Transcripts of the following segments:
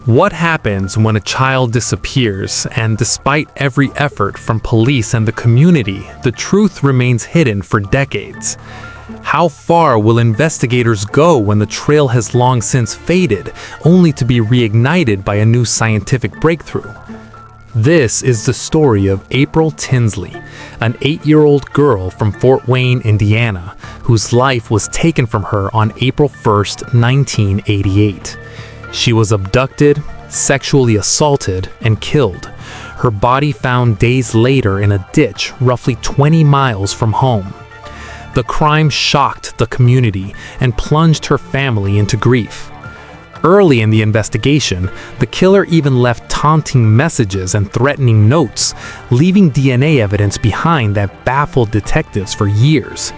What happens when a child disappears, and despite every effort from police and the community, the truth remains hidden for decades? How far will investigators go when the trail has long since faded, only to be reignited by a new scientific breakthrough? This is the story of April Tinsley, an 8-year-old girl from Fort Wayne, Indiana, whose life was taken from her on April 1st, 1988. She was abducted, sexually assaulted, and killed. Her body found days later in a ditch roughly 20 miles from home. The crime shocked the community and plunged her family into grief. Early in the investigation, the killer even left taunting messages and threatening notes, leaving DNA evidence behind that baffled detectives for years.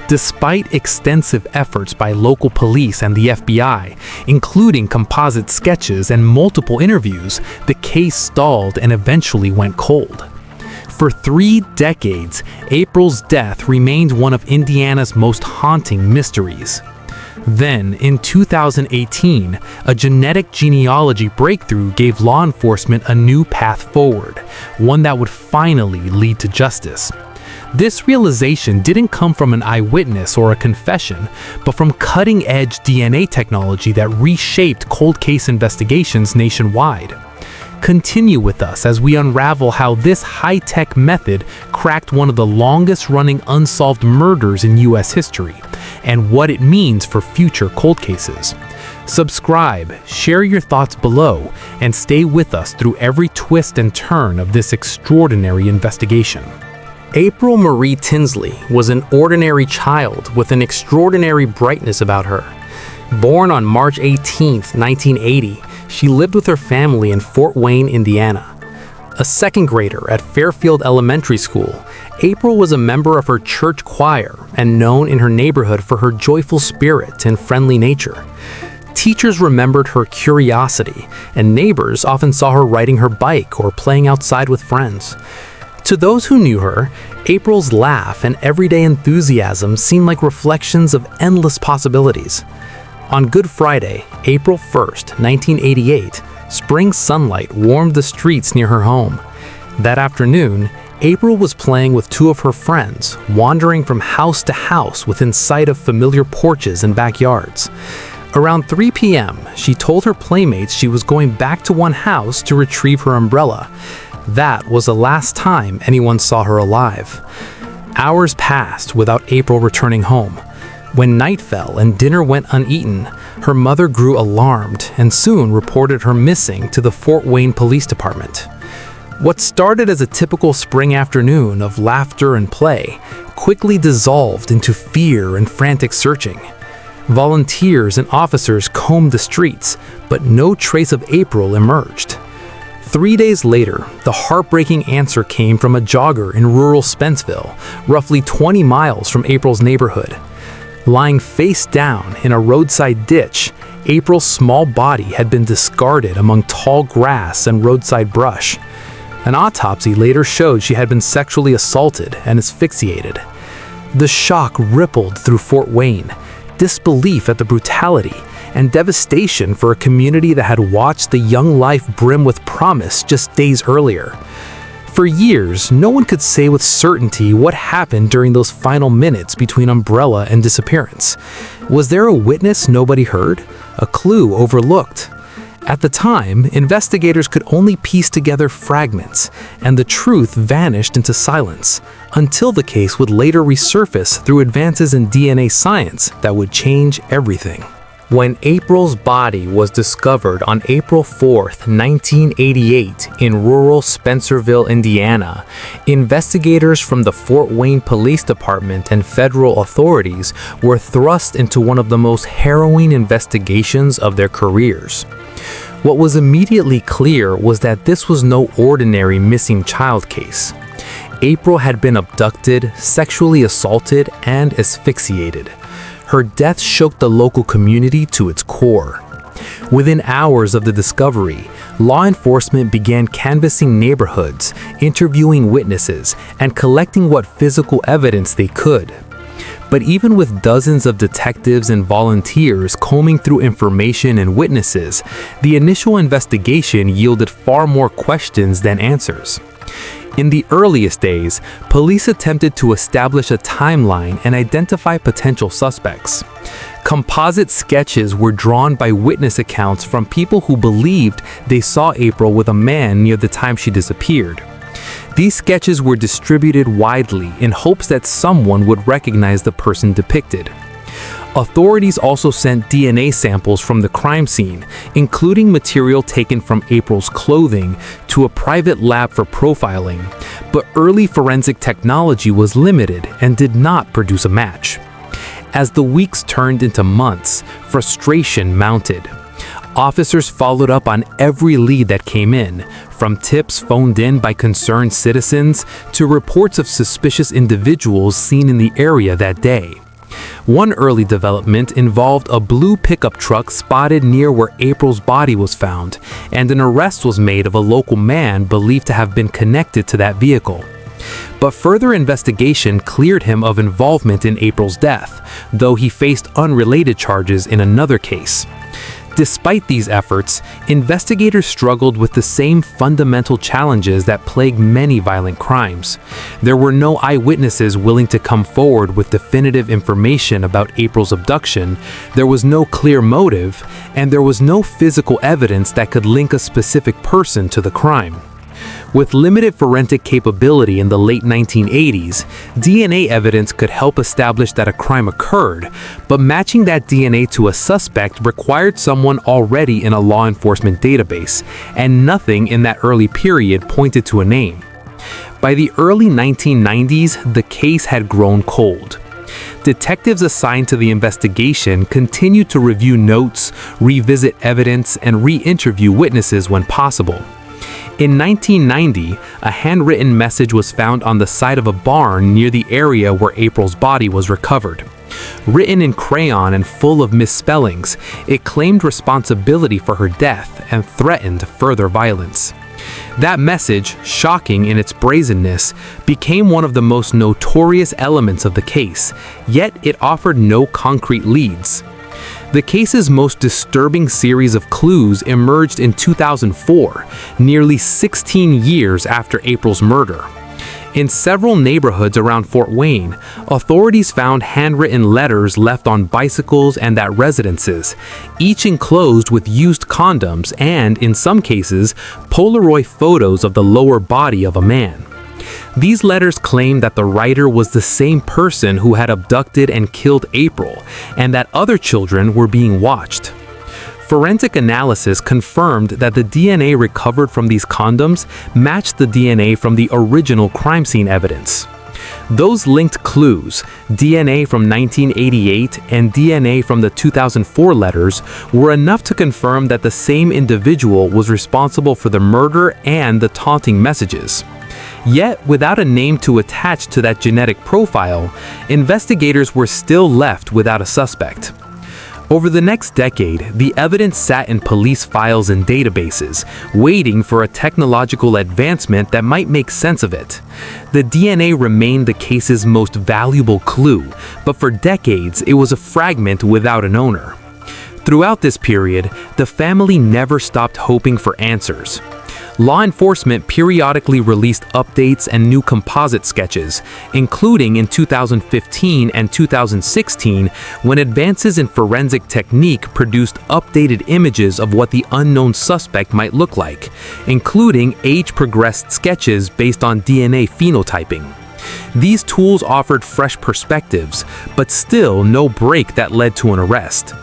Despite extensive efforts by local police and the FBI, including composite sketches and multiple interviews, the case stalled and eventually went cold. For 3 decades, April's death remained one of Indiana's most haunting mysteries. Then, in 2018, a genetic genealogy breakthrough gave law enforcement a new path forward, one that would finally lead to justice. This realization didn't come from an eyewitness or a confession, but from cutting-edge DNA technology that reshaped cold case investigations nationwide. Continue with us as we unravel how this high-tech method cracked one of the longest-running unsolved murders in U.S. history, and what it means for future cold cases. Subscribe, share your thoughts below, and stay with us through every twist and turn of this extraordinary investigation. April Marie Tinsley was an ordinary child with an extraordinary brightness about her. Born on March 18, 1980, she lived with her family in Fort Wayne, Indiana. A second grader at Fairfield Elementary School, April was a member of her church choir and known in her neighborhood for her joyful spirit and friendly nature. Teachers remembered her curiosity, and neighbors often saw her riding her bike or playing outside with friends. To those who knew her, April's laugh and everyday enthusiasm seemed like reflections of endless possibilities. On Good Friday, April 1st, 1988, spring sunlight warmed the streets near her home. That afternoon, April was playing with 2 of her friends, wandering from house to house within sight of familiar porches and backyards. Around 3 p.m., she told her playmates she was going back to one house to retrieve her umbrella. That was the last time anyone saw her alive. Hours passed without April returning home. When night fell and dinner went uneaten, her mother grew alarmed and soon reported her missing to the Fort Wayne Police Department. What started as a typical spring afternoon of laughter and play quickly dissolved into fear and frantic searching. Volunteers and officers combed the streets, but no trace of April emerged. 3 days later, the heartbreaking answer came from a jogger in rural Spenceville, roughly 20 miles from April's neighborhood. Lying face down in a roadside ditch, April's small body had been discarded among tall grass and roadside brush. An autopsy later showed she had been sexually assaulted and asphyxiated. The shock rippled through Fort Wayne, disbelief at the brutality, and devastation for a community that had watched the young life brim with promise just days earlier. For years, no one could say with certainty what happened during those final minutes between umbrella and disappearance. Was there a witness nobody heard? A clue overlooked? At the time, investigators could only piece together fragments, and the truth vanished into silence, until the case would later resurface through advances in DNA science that would change everything. When April's body was discovered on April 4th, 1988 in rural Spencerville, Indiana, investigators from the Fort Wayne Police Department and federal authorities were thrust into one of the most harrowing investigations of their careers. What was immediately clear was that this was no ordinary missing child case. April had been abducted, sexually assaulted, and asphyxiated. Her death shook the local community to its core. Within hours of the discovery, law enforcement began canvassing neighborhoods, interviewing witnesses, and collecting what physical evidence they could. But even with dozens of detectives and volunteers combing through information and witnesses, the initial investigation yielded far more questions than answers. In the earliest days, police attempted to establish a timeline and identify potential suspects. Composite sketches were drawn by witness accounts from people who believed they saw April with a man near the time she disappeared. These sketches were distributed widely in hopes that someone would recognize the person depicted. Authorities also sent DNA samples from the crime scene, including material taken from April's clothing, to a private lab for profiling, but early forensic technology was limited and did not produce a match. As the weeks turned into months, frustration mounted. Officers followed up on every lead that came in, from tips phoned in by concerned citizens to reports of suspicious individuals seen in the area that day. One early development involved a blue pickup truck spotted near where April's body was found, and an arrest was made of a local man believed to have been connected to that vehicle. But further investigation cleared him of involvement in April's death, though he faced unrelated charges in another case. Despite these efforts, investigators struggled with the same fundamental challenges that plague many violent crimes. There were no eyewitnesses willing to come forward with definitive information about April's abduction, there was no clear motive, and there was no physical evidence that could link a specific person to the crime. With limited forensic capability in the late 1980s, DNA evidence could help establish that a crime occurred, but matching that DNA to a suspect required someone already in a law enforcement database, and nothing in that early period pointed to a name. By the early 1990s, the case had grown cold. Detectives assigned to the investigation continued to review notes, revisit evidence, and re-interview witnesses when possible. In 1990, a handwritten message was found on the side of a barn near the area where April's body was recovered. Written in crayon and full of misspellings, it claimed responsibility for her death and threatened further violence. That message, shocking in its brazenness, became one of the most notorious elements of the case, yet it offered no concrete leads. The case's most disturbing series of clues emerged in 2004, nearly 16 years after April's murder. In several neighborhoods around Fort Wayne, authorities found handwritten letters left on bicycles and at residences, each enclosed with used condoms and, in some cases, Polaroid photos of the lower body of a man. These letters claimed that the writer was the same person who had abducted and killed April, and that other children were being watched. Forensic analysis confirmed that the DNA recovered from these condoms matched the DNA from the original crime scene evidence. Those linked clues, DNA from 1988 and DNA from the 2004 letters, were enough to confirm that the same individual was responsible for the murder and the taunting messages. Yet, without a name to attach to that genetic profile, investigators were still left without a suspect. Over the next decade, the evidence sat in police files and databases, waiting for a technological advancement that might make sense of it. The DNA remained the case's most valuable clue, but for decades it was a fragment without an owner. Throughout this period, the family never stopped hoping for answers. Law enforcement periodically released updates and new composite sketches, including in 2015 and 2016, when advances in forensic technique produced updated images of what the unknown suspect might look like, including age-progressed sketches based on DNA phenotyping. These tools offered fresh perspectives, but still no break that led to an arrest.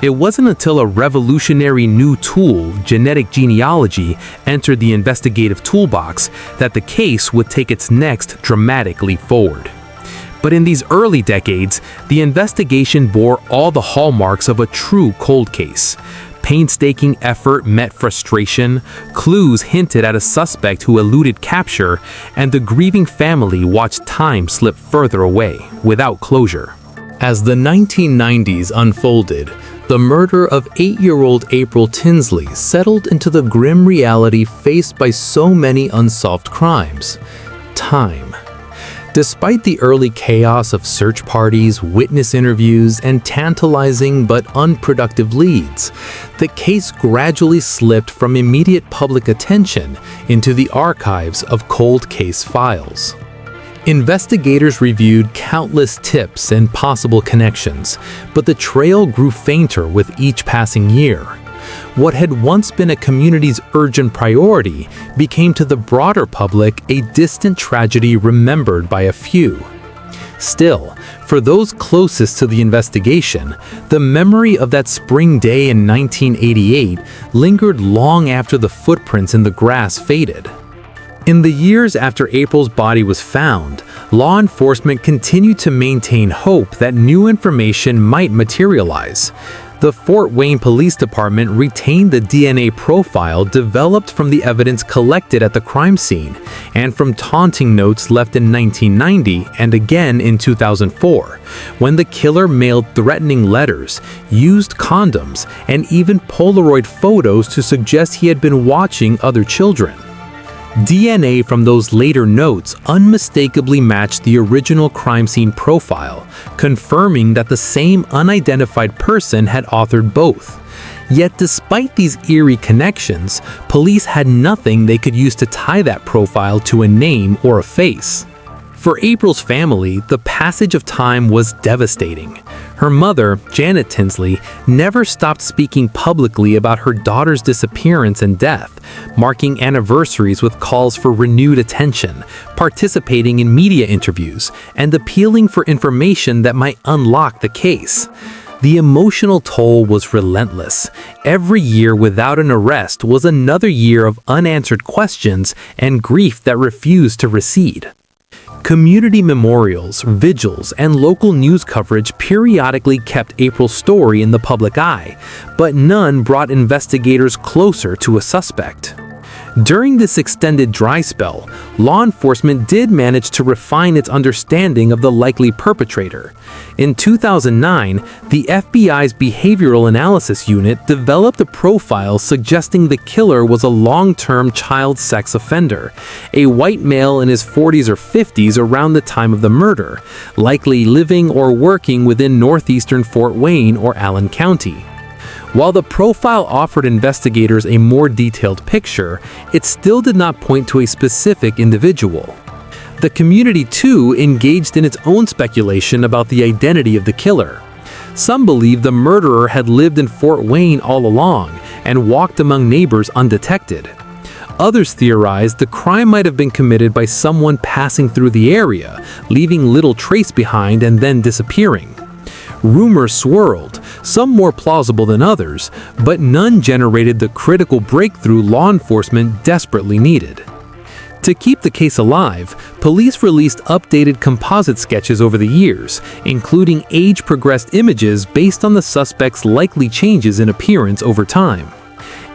It wasn't until a revolutionary new tool, genetic genealogy, entered the investigative toolbox that the case would take its next dramatic leap forward. But in these early decades, the investigation bore all the hallmarks of a true cold case. Painstaking effort met frustration, clues hinted at a suspect who eluded capture, and the grieving family watched time slip further away, without closure. As the 1990s unfolded, the murder of 8-year-old April Tinsley settled into the grim reality faced by so many unsolved crimes: time. Despite the early chaos of search parties, witness interviews, and tantalizing but unproductive leads, the case gradually slipped from immediate public attention into the archives of cold case files. Investigators reviewed countless tips and possible connections, but the trail grew fainter with each passing year. What had once been a community's urgent priority became to the broader public a distant tragedy remembered by a few. Still, for those closest to the investigation, the memory of that spring day in 1988 lingered long after the footprints in the grass faded. In the years after April's body was found, law enforcement continued to maintain hope that new information might materialize. The Fort Wayne Police Department retained the DNA profile developed from the evidence collected at the crime scene and from taunting notes left in 1990 and again in 2004, when the killer mailed threatening letters, used condoms, and even Polaroid photos to suggest he had been watching other children. DNA from those later notes unmistakably matched the original crime scene profile, confirming that the same unidentified person had authored both. Yet despite these eerie connections, police had nothing they could use to tie that profile to a name or a face. For April's family, the passage of time was devastating. Her mother, Janet Tinsley, never stopped speaking publicly about her daughter's disappearance and death, marking anniversaries with calls for renewed attention, participating in media interviews, and appealing for information that might unlock the case. The emotional toll was relentless. Every year without an arrest was another year of unanswered questions and grief that refused to recede. Community memorials, vigils, and local news coverage periodically kept April's story in the public eye, but none brought investigators closer to a suspect. During this extended dry spell, law enforcement did manage to refine its understanding of the likely perpetrator. In 2009, the FBI's Behavioral Analysis Unit developed a profile suggesting the killer was a long-term child sex offender, a white male in his 40s or 50s around the time of the murder, likely living or working within northeastern Fort Wayne or Allen County. While the profile offered investigators a more detailed picture, it still did not point to a specific individual. The community, too, engaged in its own speculation about the identity of the killer. Some believe the murderer had lived in Fort Wayne all along and walked among neighbors undetected. Others theorized the crime might have been committed by someone passing through the area, leaving little trace behind and then disappearing. Rumors swirled, some more plausible than others, but none generated the critical breakthrough law enforcement desperately needed. To keep the case alive, police released updated composite sketches over the years, including age-progressed images based on the suspect's likely changes in appearance over time.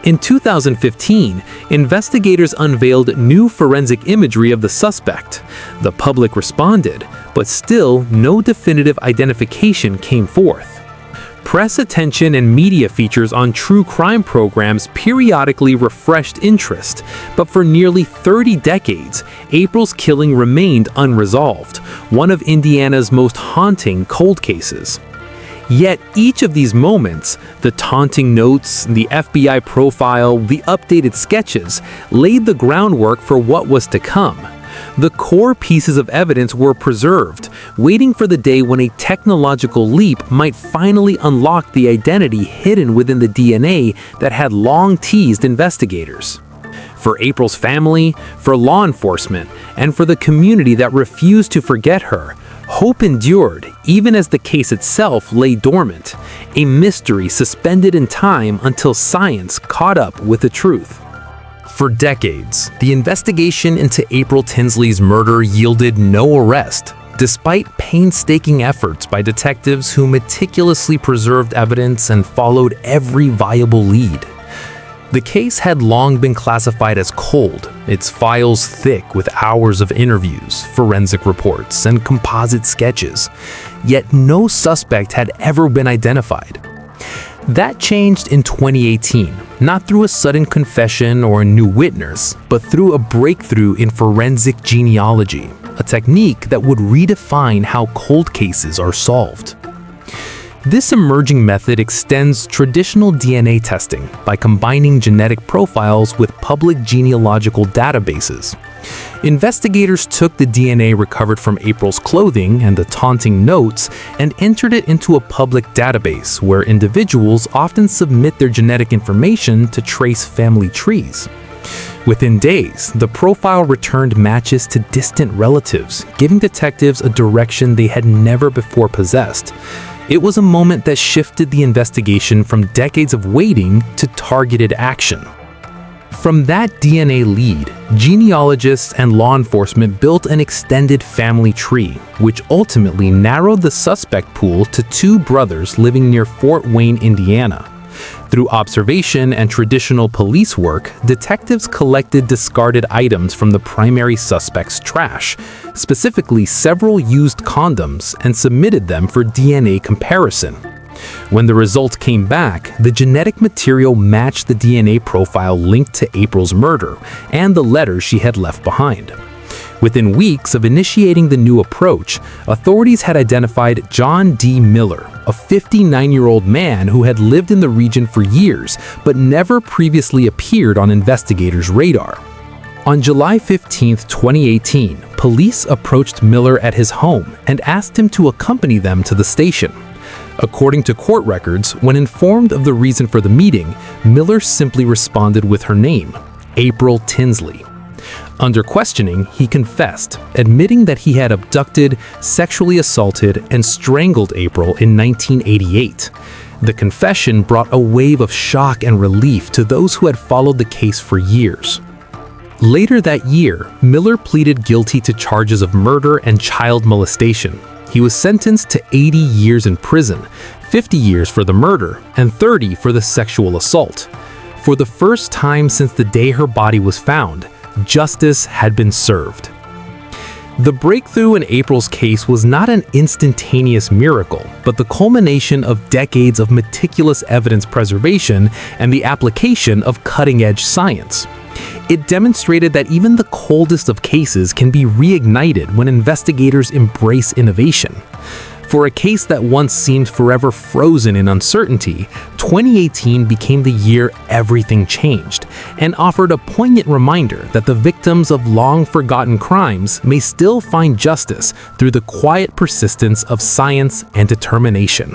In 2015, investigators unveiled new forensic imagery of the suspect. The public responded, but still no definitive identification came forth. Press attention and media features on true crime programs periodically refreshed interest, but for nearly 30 decades, April's killing remained unresolved, one of Indiana's most haunting cold cases. Yet each of these moments, the taunting notes, the FBI profile, the updated sketches, laid the groundwork for what was to come. The core pieces of evidence were preserved, waiting for the day when a technological leap might finally unlock the identity hidden within the DNA that had long teased investigators. For April's family, for law enforcement, and for the community that refused to forget her, hope endured even as the case itself lay dormant, a mystery suspended in time until science caught up with the truth. For decades, the investigation into April Tinsley's murder yielded no arrest, despite painstaking efforts by detectives who meticulously preserved evidence and followed every viable lead. The case had long been classified as cold, its files thick with hours of interviews, forensic reports, and composite sketches, yet no suspect had ever been identified. That changed in 2018, not through a sudden confession or a new witness, but through a breakthrough in forensic genealogy. a technique that would redefine how cold cases are solved. This emerging method extends traditional DNA testing by combining genetic profiles with public genealogical databases. Investigators took the DNA recovered from April's clothing and the taunting notes and entered it into a public database where individuals often submit their genetic information to trace family trees. Within days, the profile returned matches to distant relatives, giving detectives a direction they had never before possessed. It was a moment that shifted the investigation from decades of waiting to targeted action. From that DNA lead, genealogists and law enforcement built an extended family tree, which ultimately narrowed the suspect pool to two brothers living near Fort Wayne, Indiana. Through observation and traditional police work, detectives collected discarded items from the primary suspect's trash, specifically several used condoms, and submitted them for DNA comparison. When the results came back, the genetic material matched the DNA profile linked to April's murder and the letters she had left behind. Within weeks of initiating the new approach, authorities had identified John D. Miller, a 59-year-old man who had lived in the region for years but never previously appeared on investigators' radar. On July 15, 2018, police approached Miller at his home and asked him to accompany them to the station. According to court records, when informed of the reason for the meeting, Miller simply responded with her name, April Tinsley. Under questioning, he confessed, admitting that he had abducted, sexually assaulted, and strangled April in 1988. The confession brought a wave of shock and relief to those who had followed the case for years. Later that year, Miller pleaded guilty to charges of murder and child molestation. He was sentenced to 80 years in prison, 50 years for the murder, and 30 for the sexual assault. For the first time since the day her body was found, justice had been served. The breakthrough in April's case was not an instantaneous miracle, but the culmination of decades of meticulous evidence preservation and the application of cutting-edge science. It demonstrated that even the coldest of cases can be reignited when investigators embrace innovation. For a case that once seemed forever frozen in uncertainty, 2018 became the year everything changed and offered a poignant reminder that the victims of long-forgotten crimes may still find justice through the quiet persistence of science and determination.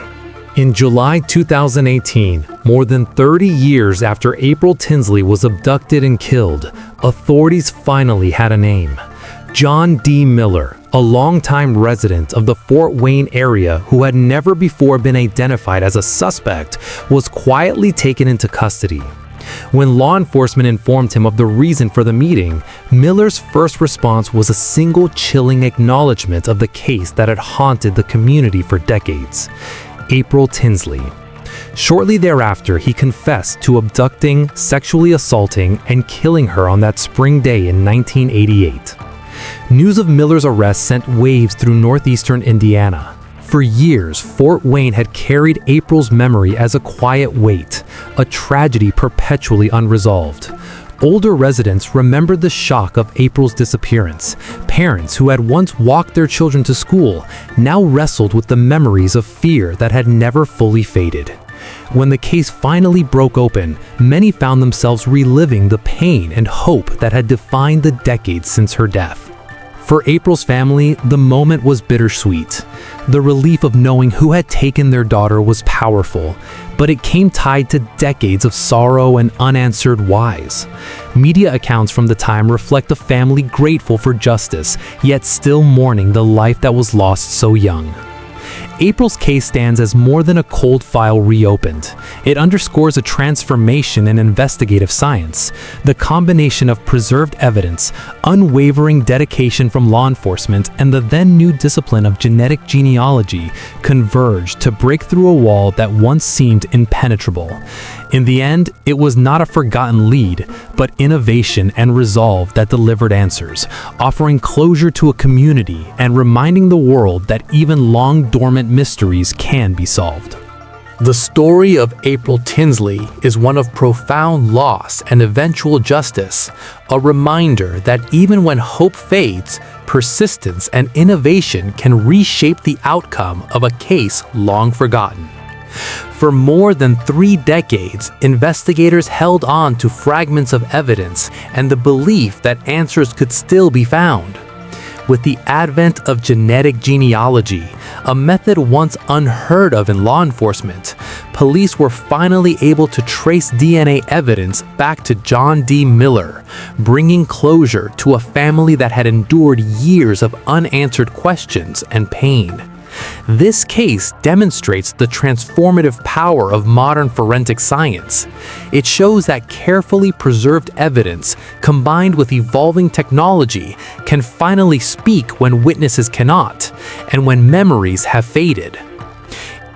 In July 2018, more than 30 years after April Tinsley was abducted and killed, authorities finally had a name. John D. Miller, a longtime resident of the Fort Wayne area who had never before been identified as a suspect, was quietly taken into custody. When law enforcement informed him of the reason for the meeting, Miller's first response was a single chilling acknowledgement of the case that had haunted the community for decades: April Tinsley. Shortly thereafter, he confessed to abducting, sexually assaulting, and killing her on that spring day in 1988. News of Miller's arrest sent waves through northeastern Indiana. For years, Fort Wayne had carried April's memory as a quiet weight, a tragedy perpetually unresolved. Older residents remembered the shock of April's disappearance. Parents who had once walked their children to school now wrestled with the memories of fear that had never fully faded. When the case finally broke open, many found themselves reliving the pain and hope that had defined the decades since her death. For April's family, the moment was bittersweet. The relief of knowing who had taken their daughter was powerful, but it came tied to decades of sorrow and unanswered whys. Media accounts from the time reflect a family grateful for justice, yet still mourning the life that was lost so young. April's case stands as more than a cold file reopened. It underscores a transformation in investigative science. The combination of preserved evidence, unwavering dedication from law enforcement, and the then new discipline of genetic genealogy converged to break through a wall that once seemed impenetrable. In the end, it was not a forgotten lead, but innovation and resolve that delivered answers, offering closure to a community and reminding the world that even long-dormant mysteries can be solved. The story of April Tinsley is one of profound loss and eventual justice, a reminder that even when hope fades, persistence, and innovation can reshape the outcome of a case long forgotten. For more than 3 decades, investigators held on to fragments of evidence and the belief that answers could still be found. With the advent of genetic genealogy, a method once unheard of in law enforcement, police were finally able to trace DNA evidence back to John D. Miller, bringing closure to a family that had endured years of unanswered questions and pain. This case demonstrates the transformative power of modern forensic science. It shows that carefully preserved evidence, combined with evolving technology, can finally speak when witnesses cannot, and when memories have faded.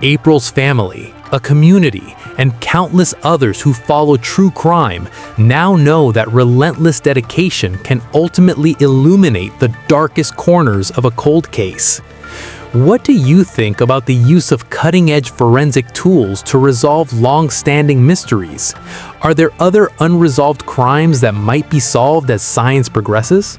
April's family, a community, and countless others who follow true crime now know that relentless dedication can ultimately illuminate the darkest corners of a cold case. What do you think about the use of cutting-edge forensic tools to resolve long-standing mysteries? Are there other unresolved crimes that might be solved as science progresses?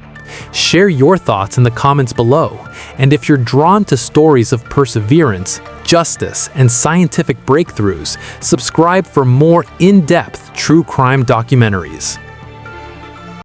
Share your thoughts in the comments below, and if you're drawn to stories of perseverance, justice, and scientific breakthroughs, subscribe for more in-depth true crime documentaries.